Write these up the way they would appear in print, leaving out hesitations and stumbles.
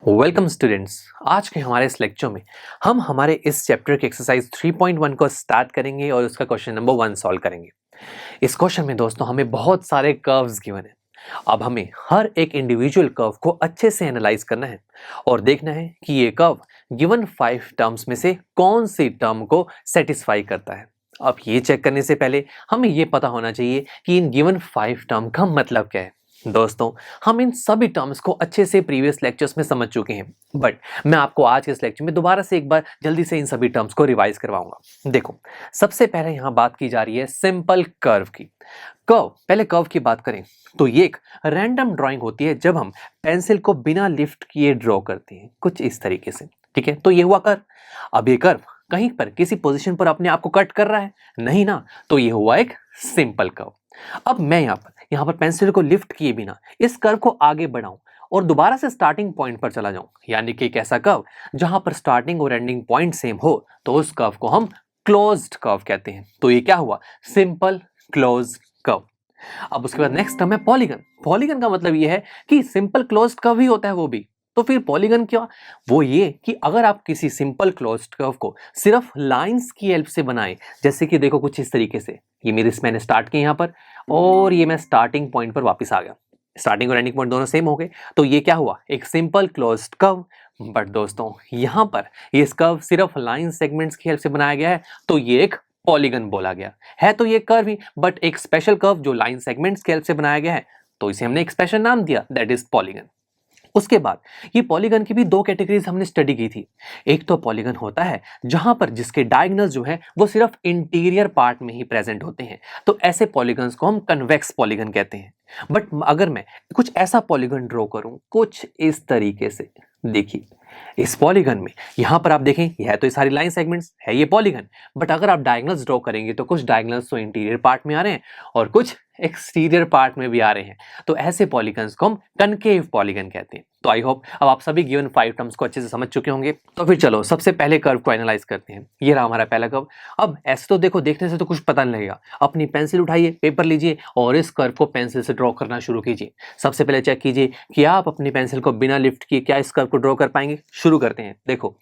Welcome students. आज के हमारे इस लेक्चर में हम हमारे इस चैप्टर के एक्सरसाइज 3.1 को स्टार्ट करेंगे और उसका क्वेश्चन नंबर 1 सॉल्व करेंगे। इस क्वेश्चन में दोस्तों हमें बहुत सारे कर्व्स गिवन है। अब हमें हर एक इंडिविजुअल कर्व को अच्छे से एनालाइज करना है और देखना है कि ये कर्व गिवन 5 टर्म्स में से कौन सी टर्म को सेटिस्फाई करता है। अब ये चेक करने से पहले हमें ये पता होना चाहिए कि इन गिवन 5 टर्म का मतलब क्या है। दोस्तों, हम इन सभी टर्म्स को अच्छे से प्रीवियस लेक्चर्स में समझ चुके हैं, बट मैं आपको आज के इस लेक्चर में दोबारा से एक बार जल्दी से इन सभी टर्म्स को रिवाइज करवाऊंगा। देखो, सबसे पहले यहाँ बात की जा रही है सिंपल कर्व की। पहले कर्व की बात करें तो ये एक रैंडम ड्राइंग होती है जब हम पेंसिल को बिना लिफ्ट किए ड्रॉ करते हैं, कुछ इस तरीके से। ठीक है, तो ये हुआ कर्व। अब ये कर्व कहीं पर किसी पोजीशन पर अपने आप को कट कर रहा है नहीं ना, तो ये हुआ एक सिंपल कर्व। अब मैं यहाँ पर पेंसिल को लिफ्ट किए बिना इस कर्व को आगे बढ़ाऊं और दोबारा से स्टार्टिंग पॉइंट पर चला जाऊं, यानी कि एक ऐसा कर्व जहां पर स्टार्टिंग और एंडिंग पॉइंट सेम हो, तो उस कर्व को हम क्लोज्ड कर्व कहते हैं। तो ये क्या हुआ? Simple closed curve. अब उसके बाद नेक्स्ट टर्म है पॉलीगन। पॉलीगन का मतलब ये है कि सिंपल क्लोज्ड कर्व ही होता है वो भी, तो फिर पॉलीगन क्या? वो ये कि अगर आप किसी सिंपल क्लोज्ड कर्व को सिर्फ लाइंस की हेल्प से बनाएं, जैसे कि देखो कुछ इस तरीके से, ये मैंने स्टार्ट किया यहाँ पर और ये मैं स्टार्टिंग पॉइंट पर वापस आ गया, स्टार्टिंग और एंडिंग पॉइंट दोनों सेम हो गए, तो ये क्या हुआ? एक सिंपल क्लोज्ड कर्व। बट दोस्तों, यहाँ पर ये कर्व सिर्फ लाइन सेगमेंट्स की हेल्प से बनाया गया है, तो ये एक पॉलीगन बोला गया है। तो ये कर्व ही, बट एक स्पेशल कर्व जो लाइन सेगमेंट्स की हेल्प से बनाया गया है, तो इसे हमने एक स्पेशल नाम दिया, दैट इज पॉलीगन। उसके बाद ये पॉलीगन की भी दो कैटेगरीज हमने स्टडी की थी। एक तो पॉलीगन होता है जहां पर जिसके डायगोनल जो है वो सिर्फ इंटीरियर पार्ट में ही प्रेजेंट होते हैं, तो ऐसे पॉलीगन्स को हम कन्वेक्स पॉलीगन कहते हैं। बट अगर मैं कुछ ऐसा पॉलीगन ड्रॉ करूं कुछ इस तरीके से, देखिए इस पॉलीगन में यहां पर आप देखें, यह तो ये सारी लाइन सेगमेंट्स है, ये पॉलीगन, बट अगर आप डायगोनल्स ड्रॉ करेंगे तो कुछ डायगोनल्स तो इंटीरियर पार्ट में आ रहे हैं और कुछ एक्सटीरियर पार्ट में भी आ रहे हैं, तो ऐसे पॉलीगन्स को हम कनकेव पॉलीगन कहते हैं। तो आई होप अब आप सभी गिवन 5 टर्म्स को अच्छे से समझ चुके होंगे। तो फिर चलो सबसे पहले कर्व को एनालाइज करते हैं। ये रहा हमारा पहला कर्व। अब ऐसे तो देखो, देखने से तो कुछ पता नहीं लगेगा, अपनी पेंसिल उठाइए, पेपर लीजिए और इस कर्व को पेंसिल से ड्रॉ करना शुरू कीजिए। सबसे पहले चेक कीजिए कि आप अपनी पेंसिल को बिना लिफ्ट किए क्या इस कर्व को ड्रॉ कर पाएंगे। शुरू करते हैं। देखो,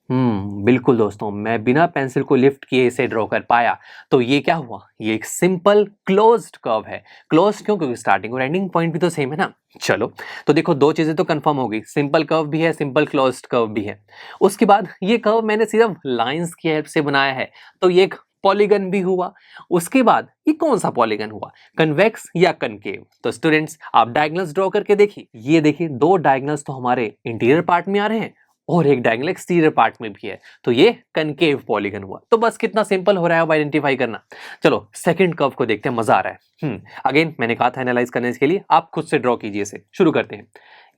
बिल्कुल दोस्तों, मैं बिना पेंसिल को लिफ्ट किए इसे ड्रॉ कर पाया, तो ये क्या हुआ? ये एक सिंपल क्लोज्ड कर्व है। क्लोज्ड क्यों? क्योंकि स्टार्टिंग और एंडिंग पॉइंट भी तो सेम है ना। चलो, तो देखो दो चीजें तो कंफर्म हो गई, सिंपल कर्व भी है, सिंपल क्लोज्ड कर्व भी है। उसके बाद ये कर्व मैंने सिर्फ लाइंस की हेल्प से बनाया है, तो ये एक पॉलीगन भी हुआ। उसके बाद ये कौन सा पॉलीगन हुआ? कन्वेक्स या कनकेव? तो स्टूडेंट्स, आप डायगोनल्स ड्रॉ करके देखिए। ये देखिए, दो डायगोनल्स तो हमारे इंटीरियर पार्ट में आ रहे हैं और एक डायगोनल एक्सटीरियर पार्ट में भी है, तो ये कनकेव पॉलीगन हुआ। तो बस कितना सिंपल हो रहा है अब आइडेंटिफाई करना। चलो सेकंड कर्व को देखते हैं, मजा आ रहा है। अगेन मैंने कहा था एनालाइज करने के लिए आप खुद से ड्रॉ कीजिए इसे। शुरू करते हैं।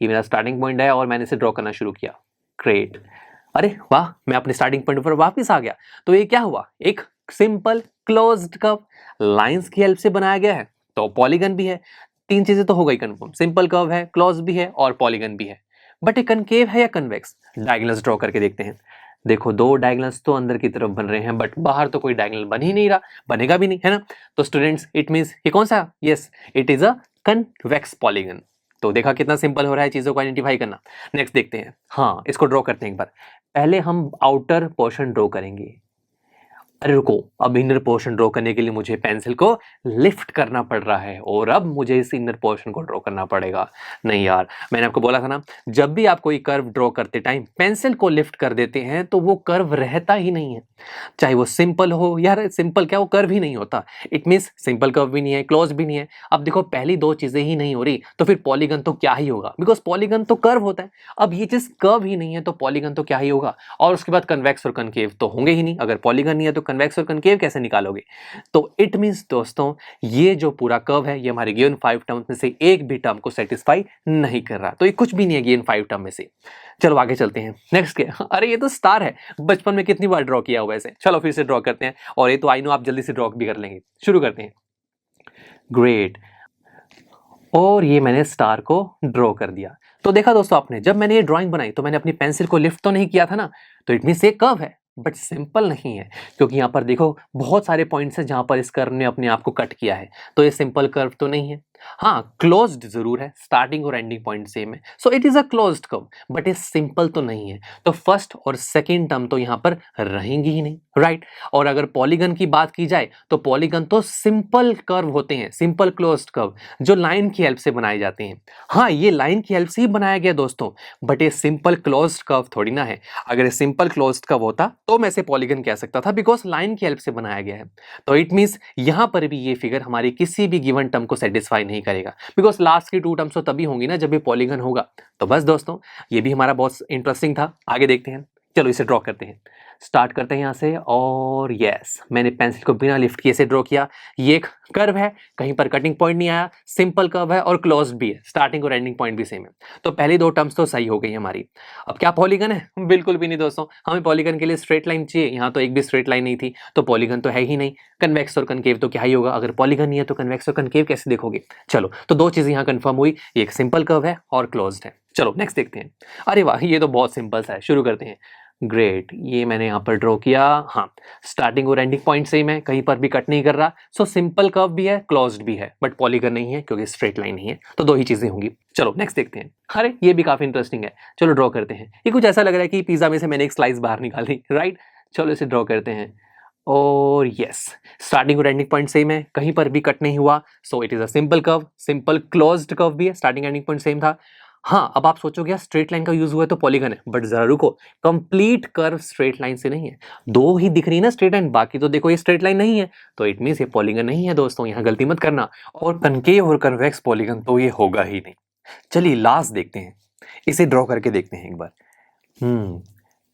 ये मेरा स्टार्टिंग पॉइंट है और मैंने इसे ड्रॉ करना शुरू किया। ग्रेट, अरे वाह, मैं अपने स्टार्टिंग पॉइंट पर वापस आ गया। तो ये क्या हुआ? एक सिंपल क्लोज्ड कर्व, लाइंस की हेल्प से बनाया गया है, तो पॉलीगन भी है। तीन चीजें तो हो गई कंफर्म, सिंपल कर्व है, क्लोज भी है और पॉलीगन भी है। बट ये कनकेव है या कन्वेक्स? डायगोनल्स ड्रॉ करके देखते हैं। देखो, दो डायगोनल्स तो अंदर की तरफ बन रहे हैं, बट बाहर तो कोई डायगोनल बन ही नहीं रहा, बनेगा भी नहीं, है ना। तो स्टूडेंट्स, इट मींस ये कौन सा? Yes, it is a convex polygon. तो देखा कितना सिंपल हो रहा है चीजों को आइडेंटिफाई करना। नेक्स्ट देखते हैं। हाँ, इसको ड्रॉ करते हैं एक बार। पहले हम आउटर पोर्शन ड्रॉ करेंगे। अरे रुको, अब इनर पोर्शन ड्रॉ करने के लिए मुझे पेंसिल को लिफ्ट करना पड़ रहा है और अब मुझे इस इनर पोर्शन को ड्रॉ करना पड़ेगा। नहीं यार, मैंने आपको बोला था ना, जब भी आप कोई कर्व ड्रॉ करते टाइम पेंसिल को लिफ्ट कर देते हैं तो वो कर्व रहता ही नहीं है, चाहे वो सिंपल हो। यार सिंपल क्या, वो कर्व ही नहीं होता। इट मीन्स सिंपल कर्व भी नहीं है, क्लोज भी नहीं है। अब देखो, पहली दो चीजें ही नहीं हो रही तो फिर पॉलीगन तो क्या ही होगा, बिकॉज पॉलीगन तो कर्व होता है। अब ये चीज कर्व ही नहीं है तो पॉलीगन तो क्या ही होगा। और उसके बाद कन्वेक्स और कनकेव तो होंगे ही नहीं। अगर पॉलीगन नहीं है तो कन्वेक्स और कनकेव कैसे निकालोगे? तो इट मींस दोस्तों, ये जो पूरा कर्व है ये हमारे गिवन 5 टर्म्स में से एक भी टर्म को सेटिस्फाई नहीं कर रहा, तो ये कुछ भी नहीं है गिवन 5 टर्म में से। चलो आगे चलते हैं। नेक्स्ट क्या? अरे ये तो स्टार है, बचपन में कितनी बार ड्रॉ किया हुआ ऐसे। चलो फिर से ड्रॉ करते हैं, और ये तो आई नो आप जल्दी से ड्रॉ भी कर लेंगे। शुरू करते हैं। ग्रेट, और ये मैंने स्टार को ड्रॉ कर दिया। तो देखा दोस्तों आपने, जब मैंने ये ड्राइंग बनाई तो मैंने अपनी पेंसिल को लिफ्ट तो नहीं किया था ना, तो इट मींस ये कर्व है, बट सिंपल नहीं है, क्योंकि यहाँ पर देखो बहुत सारे पॉइंट्स हैं जहां पर इस कर्व ने अपने आप को कट किया है, तो ये सिंपल कर्व तो नहीं है। हाँ, क्लोज्ड जरूर है, स्टार्टिंग और एंडिंग पॉइंट सेम है, so it is a closed curve, but ये सिंपल तो नहीं है। तो फर्स्ट और सेकंड टर्म तो यहाँ पर रहेंगी ही नहीं, राइट। और अगर पॉलीगन की बात की जाए तो पॉलीगन तो सिंपल कर्व होते हैं, सिंपल क्लोज्ड कर्व, जो लाइन की हेल्प से बनाए जाते हैं। हाँ, ये लाइन की हेल्प से ही बनाया गया दोस्तों, बट ये सिंपल क्लोज्ड कर्व थोड़ी ना है। अगर ये सिंपल क्लोज्ड कर्व होता तो मैं इसे पॉलीगन कह सकता था, बिकॉज लाइन की हेल्प से बनाया गया है। तो इट मींस यहां पर भी ये फिगर हमारी किसी भी गिवन टर्म को सेटिस्फाई नहीं करेगा, बिकॉज लास्ट की टू टर्म्स तो तभी होंगी ना जब ये पॉलीगन होगा। तो बस दोस्तों, ये भी हमारा बहुत इंटरेस्टिंग था। आगे देखते हैं, चलो इसे ड्रॉ करते हैं। स्टार्ट करते हैं यहाँ से, और यस, मैंने पेंसिल को बिना लिफ्ट किए से ड्रॉ किया। ये एक कर्व है, कहीं पर कटिंग पॉइंट नहीं आया, सिंपल कर्व है और क्लोज्ड भी है, स्टार्टिंग और एंडिंग पॉइंट भी सेम है। तो पहली दो टर्म्स तो सही हो गई हमारी। अब क्या पॉलीगन है? बिल्कुल भी नहीं दोस्तों, हमें पॉलीगन के लिए स्ट्रेट लाइन चाहिए, यहाँ तो एक भी स्ट्रेट लाइन नहीं थी, तो पॉलीगन तो है ही नहीं। कन्वेक्स और कनकेव तो क्या ही होगा, अगर पॉलीगन नहीं है तो कन्वेक्स और कनकेव कैसे देखोगे। चलो, तो दो चीजें यहाँ कंफर्म हुई, एक सिंपल कर्व है और क्लोज्ड है। चलो नेक्स्ट देखते हैं। अरे वाह, ये तो बहुत सिंपल सा है, शुरू करते हैं। ग्रेट, ये मैंने यहाँ पर ड्रॉ किया। हाँ, स्टार्टिंग और एंडिंग पॉइंट सेम है, कहीं पर भी कट नहीं कर रहा, सो सिंपल कर्व भी है, क्लोज्ड भी है, बट पॉलीगन नहीं है क्योंकि स्ट्रेट लाइन नहीं है। तो दो ही चीजें होंगी। चलो नेक्स्ट देखते हैं। अरे ये भी काफी इंटरेस्टिंग है, चलो ड्रॉ करते हैं। ये कुछ ऐसा लग रहा है कि पिज्जा में से मैंने एक स्लाइस बाहर निकाली, राइट। चलो इसे ड्रॉ करते हैं, और यस, स्टार्टिंग और एंडिंग पॉइंट सेम है, कहीं पर भी कट नहीं हुआ, so it is a simple curve, simple closed curve भी है, स्टार्टिंग एंडिंग पॉइंट सेम था। हाँ, अब आप सोचोगे स्ट्रेट लाइन का यूज हुआ है तो पॉलीगन है, बट जरा रुको, कंप्लीट कर्व स्ट्रेट लाइन से नहीं है। दो ही दिख रही है ना स्ट्रेट लाइन, बाकी तो देखो ये स्ट्रेट लाइन नहीं है, तो इट मींस ये पॉलीगन नहीं है दोस्तों, यहाँ गलती मत करना। और कनकेव और कन्वेक्स पॉलीगन तो ये होगा ही नहीं। चलिए लास्ट देखते हैं, इसे ड्रॉ करके देखते हैं एक बार।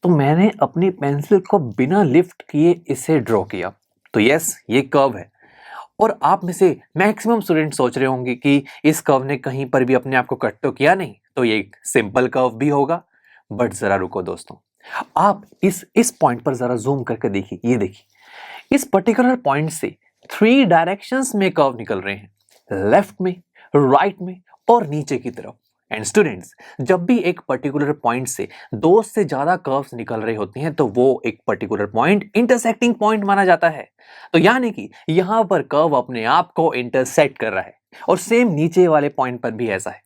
तो मैंने अपनी पेंसिल को बिना लिफ्ट किए इसे ड्रॉ किया, तो यस, ये कर्व है। और आप में से मैक्सिमम स्टूडेंट सोच रहे होंगे कि इस कर्व ने कहीं पर भी अपने आप को कट तो किया नहीं, तो ये एक सिंपल कर्व भी होगा। बट जरा रुको दोस्तों, आप इस पॉइंट पर जरा जूम करके देखिए, ये देखिए, इस पर्टिकुलर पॉइंट से 3 डायरेक्शंस में कर्व निकल रहे हैं, लेफ्ट में, राइट में और नीचे की तरफ। एंड स्टूडेंट्स, जब भी एक पर्टिकुलर पॉइंट से दो से ज्यादा कर्व्स निकल रहे होते हैं तो वो एक पर्टिकुलर पॉइंट इंटरसेक्टिंग पॉइंट माना जाता है। तो यानी कि यहां पर कर्व अपने आप को इंटरसेक्ट कर रहा है, और सेम नीचे वाले पॉइंट पर भी ऐसा है।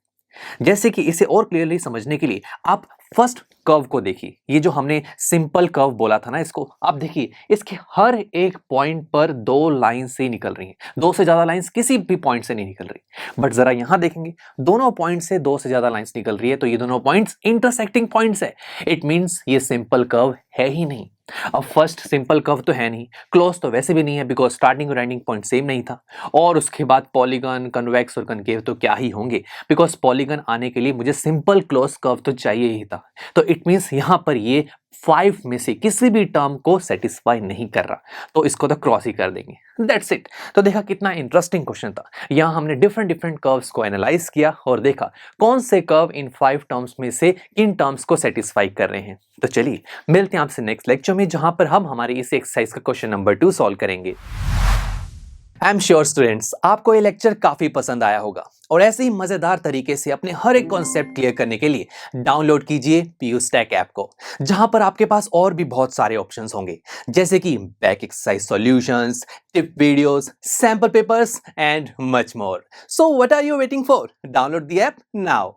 जैसे कि इसे और क्लियरली समझने के लिए आप फर्स्ट कर्व को देखिए, ये जो हमने सिंपल कर्व बोला था ना, इसको आप देखिए, इसके हर एक पॉइंट पर दो लाइन से निकल रही हैं, दो से ज्यादा लाइंस किसी भी पॉइंट से नहीं निकल रही। बट जरा यहां देखेंगे, दोनों पॉइंट से दो से ज्यादा लाइंस निकल रही है, तो ये दोनों पॉइंट्स इंटरसेक्टिंग पॉइंट्स है। इट मींस ये सिंपल कर्व है ही नहीं। अब फर्स्ट सिंपल कर्व तो है नहीं, क्लोज तो वैसे भी नहीं है, बिकॉज स्टार्टिंग और एंडिंग पॉइंट सेम नहीं था, और उसके बाद पॉलीगन, कन्वेक्स और कनकेव तो क्या ही होंगे, बिकॉज पॉलीगन आने के लिए मुझे सिंपल क्लोज कर्व तो चाहिए ही था। तो इट मींस यहां पर ये 5 में से किसी भी टर्म को सेटिस्फाई नहीं कर रहा, तो इसको तो क्रॉस ही कर देंगे, दैट्स इट। तो देखा कितना इंटरेस्टिंग क्वेश्चन था। यहां हमने डिफरेंट डिफरेंट कर्व्स को एनालाइज किया और देखा कौन से कर्व इन 5 टर्म्स में से किन टर्म्स को सेटिस्फाई कर रहे हैं। तो चलिए मिलते हैं आपसे नेक्स्ट लेक्चर में, जहां पर हम हमारी इस एक्सरसाइज का क्वेश्चन नंबर 2 सॉल्व करेंगे। आई एम श्योर स्टूडेंट्स, आपको ये लेक्चर काफी पसंद आया होगा, और ऐसे ही मजेदार तरीके से अपने हर एक कॉन्सेप्ट क्लियर करने के लिए डाउनलोड कीजिए PUStack ऐप को, जहां पर आपके पास और भी बहुत सारे ऑप्शंस होंगे, जैसे कि back exercise solutions, tip videos, sample papers and much more. So what are you waiting for? Download the app now.